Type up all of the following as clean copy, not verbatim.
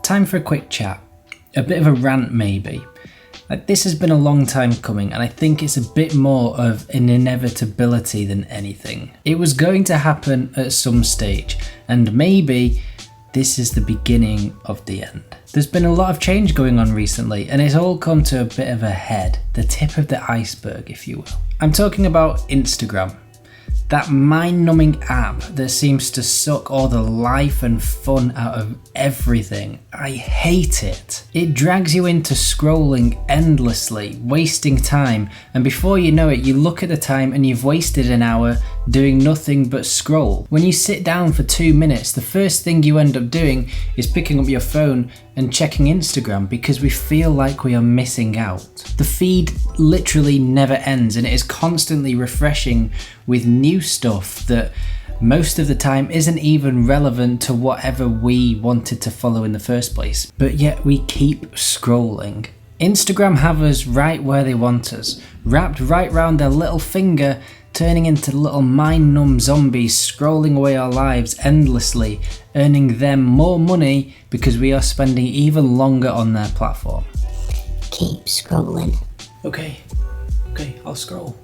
Time for a quick chat. A bit of a rant maybe. This has been a long time coming, and I think it's a bit more of an inevitability than anything. It was going to happen at some stage, and maybe this is the beginning of the end. There's been a lot of change going on recently, and it's all come to a bit of a head, the tip of the iceberg, if you will. I'm talking about Instagram. That mind-numbing app that seems to suck all the life and fun out of everything. I hate it. It drags you into scrolling endlessly, wasting time, and before you know it, you look at the time and you've wasted an hour doing nothing but scroll. When you sit down for 2 minutes, the first thing you end up doing is picking up your phone and checking Instagram because we feel like we are missing out. The feed literally never ends, and it is constantly refreshing with new stuff that most of the time isn't even relevant to whatever we wanted to follow in the first place. But yet we keep scrolling. Instagram have us right where they want us, wrapped right round their little finger, turning into little mind-numb zombies scrolling away our lives endlessly, earning them more money because we are spending even longer on their platform. Keep scrolling. Okay, I'll scroll.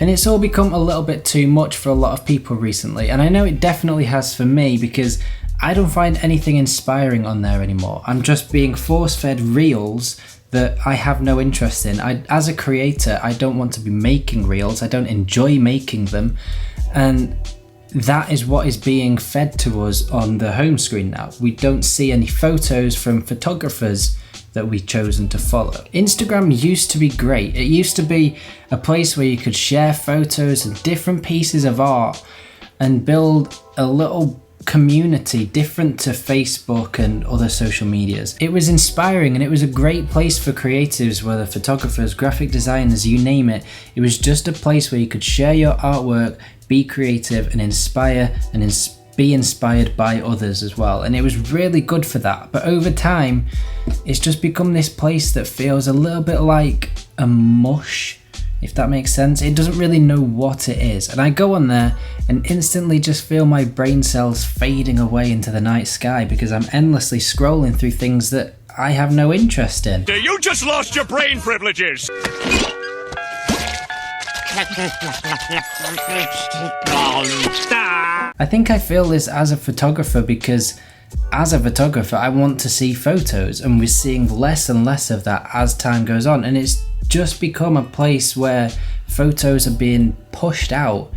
And it's all become a little bit too much for a lot of people recently, and I know it definitely has for me because I don't find anything inspiring on there anymore. I'm just being force-fed reels that I have no interest in. As a creator, I don't want to be making reels. I don't enjoy making them. And that is what is being fed to us on the home screen now. We don't see any photos from photographers that we've chosen to follow. Instagram used to be great. It used to be a place where you could share photos and different pieces of art and build a little community different to Facebook and other social medias. It was inspiring and it was a great place for creatives, whether photographers, graphic designers, you name it. It was just a place where you could share your artwork, be creative and inspire and be inspired by others as well. And it was really good for that. But over time, it's just become this place that feels a little bit like a mush, if that makes sense. It doesn't really know what it is. And I go on there and instantly just feel my brain cells fading away into the night sky because I'm endlessly scrolling through things that I have no interest in. You just lost your brain privileges! I think I feel this as a photographer because as a photographer, I want to see photos, and we're seeing less and less of that as time goes on. And it's just become a place where photos are being pushed out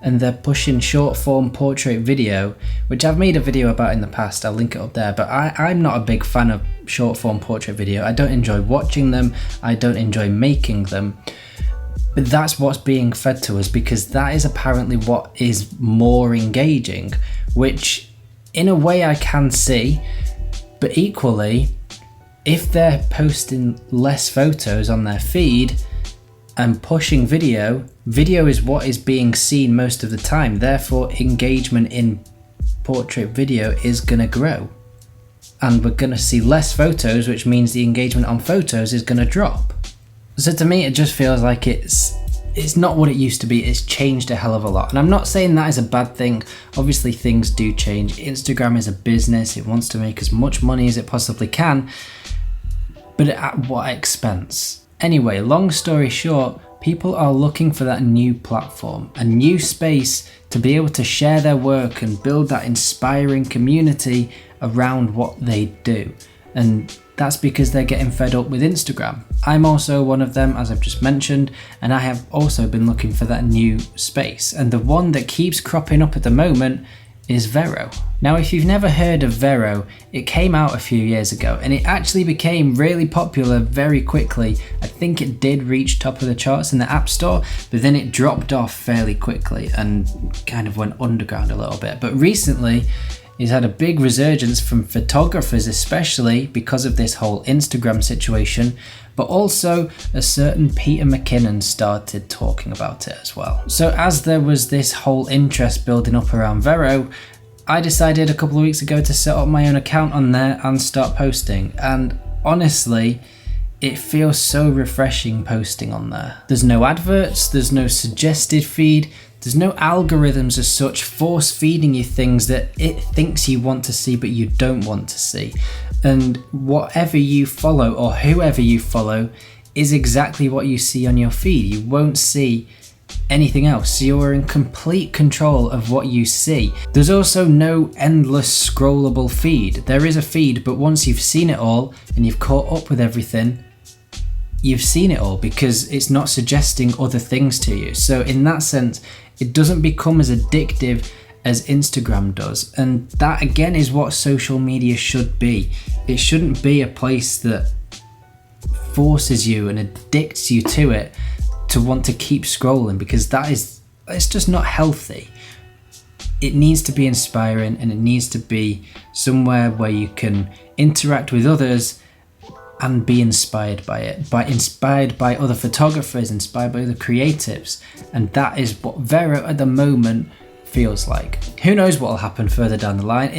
and they're pushing short form portrait video, which I've made a video about in the past. I'll link it up there, but I'm not a big fan of short form portrait video. I don't enjoy watching them. I don't enjoy making them. But that's what's being fed to us because that is apparently what is more engaging, which in a way I can see, but equally, if they're posting less photos on their feed and pushing video is what is being seen most of the time. Therefore, engagement in portrait video is going to grow. And we're going to see less photos, which means the engagement on photos is going to drop. So to me, it just feels like it's not what it used to be. It's changed a hell of a lot. And I'm not saying that is a bad thing. Obviously, things do change. Instagram is a business. It wants to make as much money as it possibly can. But at what expense? Anyway, long story short, people are looking for that new platform, a new space to be able to share their work and build that inspiring community around what they do. And that's because they're getting fed up with Instagram. I'm also one of them, as I've just mentioned, and I have also been looking for that new space. And the one that keeps cropping up at the moment is Vero. Now, if you've never heard of Vero, it came out a few years ago and it actually became really popular very quickly. I think it did reach top of the charts in the App Store, but then it dropped off fairly quickly and kind of went underground a little bit. But recently, it's had a big resurgence from photographers, especially because of this whole Instagram situation, but also a certain Peter McKinnon started talking about it as well. So as there was this whole interest building up around Vero, I decided a couple of weeks ago to set up my own account on there and start posting. And honestly, it feels so refreshing posting on there. There's no adverts, there's no suggested feed, There's no algorithms as such force feeding you things that it thinks you want to see but you don't want to see. And whatever you follow or whoever you follow is exactly what you see on your feed. You won't see anything else. So you're in complete control of what you see. There's also no endless scrollable feed. There is a feed, but once you've seen it all and you've caught up with everything, you've seen it all because it's not suggesting other things to you. So in that sense, it doesn't become as addictive as Instagram does. And that again is what social media should be. It shouldn't be a place that forces you and addicts you to it to want to keep scrolling, because it's just not healthy. It needs to be inspiring, and it needs to be somewhere where you can interact with others and be inspired by it, inspired by other photographers, inspired by other creatives. And that is what Vero at the moment feels like. Who knows what will happen further down the line.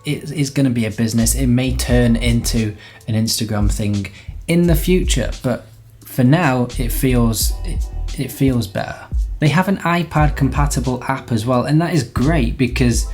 It's going to be a business. It may turn into an Instagram thing in the future, but for now it feels better. They have an iPad compatible app as well, and that is great, because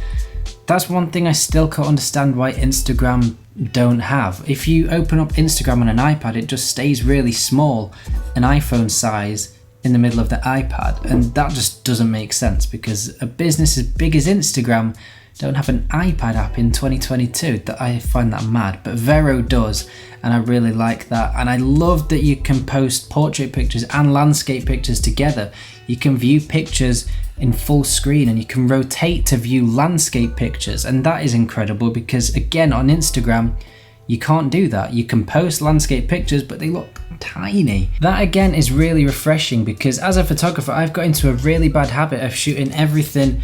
that's one thing I still can't understand why Instagram don't have. If you open up Instagram on an iPad, it just stays really small, an iPhone size in the middle of the iPad, and that just doesn't make sense, because a business as big as Instagram don't have an iPad app in 2022. That I find that mad, but Vero does, and I really like that. And I love that you can post portrait pictures and landscape pictures together. You can view pictures in full screen, and you can rotate to view landscape pictures, and that is incredible, because again on Instagram you can't do that. You can post landscape pictures but they look tiny. That again is really refreshing, because as a photographer I've got into a really bad habit of shooting everything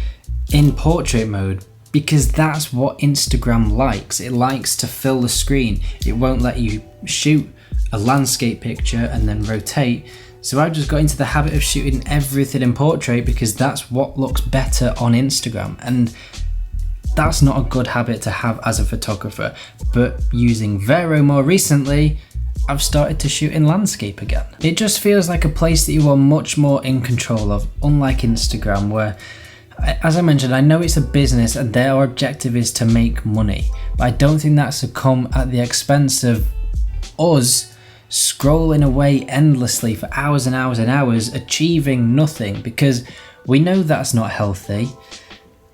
in portrait mode, because that's what Instagram likes. It likes to fill the screen. It won't let you shoot a landscape picture and then rotate. So I've just got into the habit of shooting everything in portrait, because that's what looks better on Instagram. And that's not a good habit to have as a photographer. But using Vero more recently, I've started to shoot in landscape again. It just feels like a place that you are much more in control of, unlike Instagram, where, as I mentioned, I know it's a business and their objective is to make money, but I don't think that's to come at the expense of us scrolling away endlessly for hours and hours and hours, achieving nothing, because we know that's not healthy,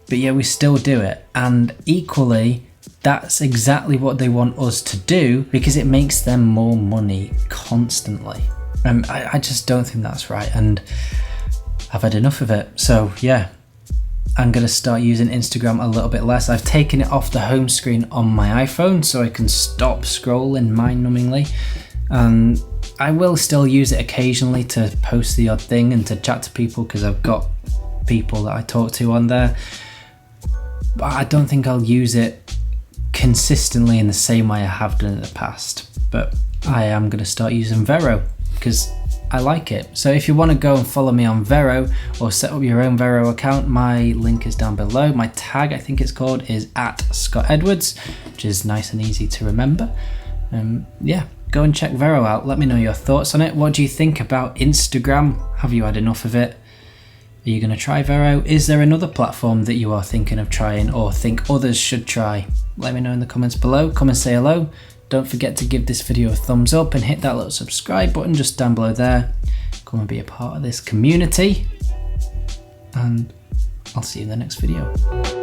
but yeah, we still do it. And equally, that's exactly what they want us to do, because it makes them more money constantly. And I just don't think that's right, and I've had enough of it. So yeah, I'm going to start using Instagram a little bit less. I've taken it off the home screen on my iPhone so I can stop scrolling mind-numbingly. And I will still use it occasionally to post the odd thing and to chat to people, because I've got people that I talk to on there. But I don't think I'll use it consistently in the same way I have done in the past. But I am going to start using Vero because I like it. So if you want to go and follow me on Vero or set up your own Vero account, my link is down below. My tag, I think it's called, is @ScottEdwards, which is nice and easy to remember. Yeah, go and check Vero out. Let me know your thoughts on it. What do you think about Instagram? Have you had enough of it? Are you going to try Vero? Is there another platform that you are thinking of trying or think others should try? Let me know in the comments below. Come and say hello. Don't forget to give this video a thumbs up and hit that little subscribe button just down below there. Come and be a part of this community. And I'll see you in the next video.